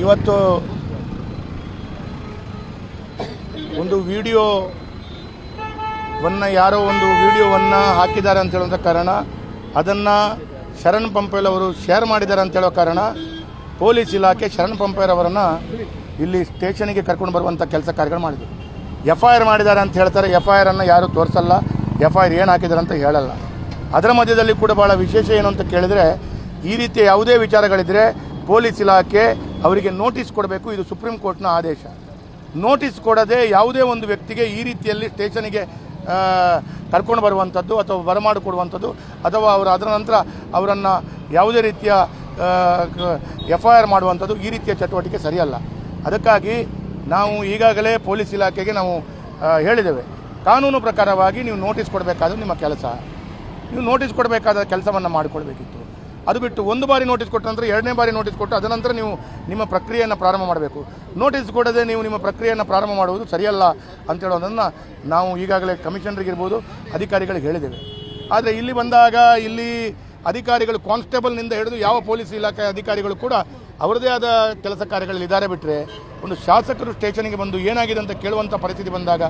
ಇವತ್ತು ಒಂದು ಯಾರೋ ಒಂದು ವಿಡಿಯೋವನ್ನು ಹಾಕಿದ್ದಾರೆ ಅಂತ ಹೇಳುವಂಥ ಕಾರಣ, ಅದನ್ನು ಶರಣ್ ಪಂಪೇಲ್ ಅವರು ಶೇರ್ ಮಾಡಿದ್ದಾರೆ ಅಂತ ಹೇಳೋ ಕಾರಣ ಪೊಲೀಸ್ ಇಲಾಖೆ ಶರಣ್ ಪಂಪೇಲ್ ಅವರನ್ನು ಇಲ್ಲಿ ಸ್ಟೇಷನಿಗೆ ಕರ್ಕೊಂಡು ಬರುವಂಥ ಕೆಲಸ ಕಾರ್ಯಗಳು ಮಾಡಿದರು. FIR ಮಾಡಿದ್ದಾರೆ ಅಂತ ಹೇಳ್ತಾರೆ. FIR ಅನ್ನು ಯಾರೂ ತೋರಿಸಲ್ಲ, FIR ಏನು ಹಾಕಿದ್ದಾರೆ ಅಂತ ಹೇಳಲ್ಲ. ಅದರ ಮಧ್ಯದಲ್ಲಿ ಕೂಡ ಭಾಳ ವಿಶೇಷ ಏನು ಅಂತ ಕೇಳಿದರೆ, ಈ ರೀತಿಯ ಯಾವುದೇ ವಿಚಾರಗಳಿದ್ದರೆ ಪೊಲೀಸ್ ಇಲಾಖೆ ಅವರಿಗೆ ನೋಟಿಸ್ ಕೊಡಬೇಕು. ಇದು ಸುಪ್ರೀಂ ಕೋರ್ಟ್ನ ಆದೇಶ. ನೋಟಿಸ್ ಕೊಡದೆ ಯಾವುದೇ ಒಂದು ವ್ಯಕ್ತಿಗೆ ಈ ರೀತಿಯಲ್ಲಿ ಸ್ಟೇಷನಿಗೆ ಕರ್ಕೊಂಡು ಬರುವಂಥದ್ದು ಅಥವಾ ಬರಮಾಡಿಕೊಡುವಂಥದ್ದು ಅಥವಾ ಅದರ ನಂತರ ಅವರನ್ನು ಯಾವುದೇ ರೀತಿಯ FIR ಮಾಡುವಂಥದ್ದು, ಈ ರೀತಿಯ ಚಟುವಟಿಕೆ ಸರಿಯಲ್ಲ. ಅದಕ್ಕಾಗಿ ನಾವು ಈಗಾಗಲೇ ಪೊಲೀಸ್ ಇಲಾಖೆಗೆ ನಾವು ಹೇಳಿದ್ದೇವೆ, ಕಾನೂನು ಪ್ರಕಾರವಾಗಿ ನೀವು ನೋಟಿಸ್ ಕೊಡಬೇಕಾದ್ರೆ ನಿಮ್ಮ ಕೆಲಸ, ನೀವು ನೋಟಿಸ್ ಕೊಡಬೇಕಾದ ಕೆಲಸವನ್ನು ಮಾಡಿಕೊಡ್ಬೇಕಿತ್ತು. ಅದು ಬಿಟ್ಟು ಒಂದು ಬಾರಿ ನೋಟಿಸ್ ಕೊಟ್ಟ ನಂತರ ಎರಡನೇ ಬಾರಿ ನೋಟಿಸ್ ಕೊಟ್ಟು ಅದನಂತರ ನೀವು ನಿಮ್ಮ ಪ್ರಕ್ರಿಯೆಯನ್ನು ಪ್ರಾರಂಭ ಮಾಡಬೇಕು. ನೋಟಿಸ್ ಕೊಡದೆ ನೀವು ನಿಮ್ಮ ಪ್ರಕ್ರಿಯೆಯನ್ನು ಪ್ರಾರಂಭ ಮಾಡುವುದು ಸರಿಯಲ್ಲ ಅಂತ ಹೇಳೋದನ್ನು ನಾವು ಈಗಾಗಲೇ ಕಮಿಷನರಿಗಿರ್ಬೋದು ಅಧಿಕಾರಿಗಳಿಗೆ ಹೇಳಿದ್ದೇವೆ. ಆದರೆ ಇಲ್ಲಿ ಬಂದಾಗ ಇಲ್ಲಿ ಅಧಿಕಾರಿಗಳು ಕಾನ್ಸ್ಟೇಬಲ್ನಿಂದ ಹಿಡಿದು ಯಾವ ಪೊಲೀಸ್ ಇಲಾಖೆ ಅಧಿಕಾರಿಗಳು ಕೂಡ ಅವರದೇ ಆದ ಕೆಲಸ ಕಾರ್ಯಗಳಲ್ಲಿದ್ದಾರೆ. ಬಿಟ್ಟರೆ ಒಂದು ಶಾಸಕರು ಸ್ಟೇಷನ್ಗೆ ಬಂದು ಏನಾಗಿದೆ ಅಂತ ಕೇಳುವಂಥ ಪರಿಸ್ಥಿತಿ ಬಂದಾಗ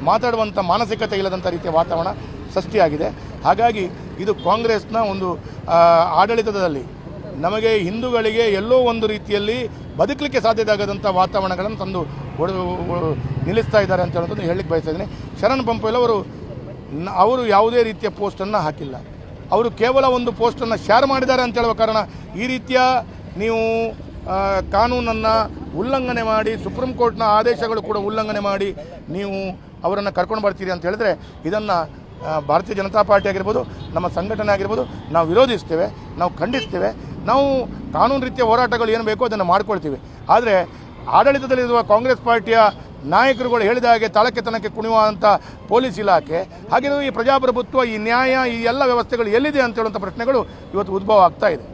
ಮಾತಾಡುವಂಥ ಮಾನಸಿಕತೆ ಇಲ್ಲದಂಥ ರೀತಿಯ ವಾತಾವರಣ ಸೃಷ್ಟಿಯಾಗಿದೆ. ಹಾಗಾಗಿ ಇದು ಕಾಂಗ್ರೆಸ್ನ ಒಂದು ಆಡಳಿತದಲ್ಲಿ ನಮಗೆ ಹಿಂದೂಗಳಿಗೆ ಎಲ್ಲೋ ಒಂದು ರೀತಿಯಲ್ಲಿ ಬದುಕಲಿಕ್ಕೆ ಸಾಧ್ಯವಾಗದಂಥ ವಾತಾವರಣಗಳನ್ನು ತಂದು ನಿಲ್ಲಿಸ್ತಾ ಇದ್ದಾರೆ ಅಂತ ಹೇಳೋದನ್ನು ಹೇಳಲಿಕ್ಕೆ ಬಯಸ್ತಾ ಇದ್ದೀನಿ. ಶರಣ್ ಪಂಪೇಲ್ ಅವರು ಯಾವುದೇ ರೀತಿಯ ಪೋಸ್ಟನ್ನು ಹಾಕಿಲ್ಲ. ಅವರು ಕೇವಲ ಒಂದು ಪೋಸ್ಟನ್ನು ಶೇರ್ ಮಾಡಿದ್ದಾರೆ ಅಂತ ಹೇಳುವ ಕಾರಣ ಈ ರೀತಿಯ ನೀವು ಕಾನೂನನ್ನು ಉಲ್ಲಂಘನೆ ಮಾಡಿ, ಸುಪ್ರೀಂ ಕೋರ್ಟ್ನ ಆದೇಶಗಳು ಕೂಡ ಉಲ್ಲಂಘನೆ ಮಾಡಿ ನೀವು ಅವರನ್ನು ಕರ್ಕೊಂಡು ಬರ್ತೀರಿ ಅಂತ ಹೇಳಿದ್ರೆ ಇದನ್ನು ಭಾರತೀಯ ಜನತಾ ಪಾರ್ಟಿ ಆಗಿರ್ಬೋದು, ನಮ್ಮ ಸಂಘಟನೆ ಆಗಿರ್ಬೋದು, ನಾವು ವಿರೋಧಿಸ್ತೇವೆ, ನಾವು ಖಂಡಿಸ್ತೇವೆ. ನಾವು ಕಾನೂನು ರೀತಿಯ ಹೋರಾಟಗಳು ಏನು ಬೇಕೋ ಅದನ್ನು ಮಾಡ್ಕೊಳ್ತೀವಿ. ಆದರೆ ಆಡಳಿತದಲ್ಲಿರುವ ಕಾಂಗ್ರೆಸ್ ಪಾರ್ಟಿಯ ನಾಯಕರುಗಳು ಹೇಳಿದ ಹಾಗೆ ತಾಳಕ್ಕೆತನಕ್ಕೆ ಕುಣಿಯುವಂಥ ಪೊಲೀಸ್ ಇಲಾಖೆ, ಹಾಗೆಯೇ ಈ ಪ್ರಜಾಪ್ರಭುತ್ವ, ಈ ನ್ಯಾಯ, ಈ ಎಲ್ಲ ವ್ಯವಸ್ಥೆಗಳು ಎಲ್ಲಿದೆ ಅಂತ ಹೇಳುವಂಥ ಪ್ರಶ್ನೆಗಳು ಇವತ್ತು ಉದ್ಭವ ಆಗ್ತಾ ಇದೆ.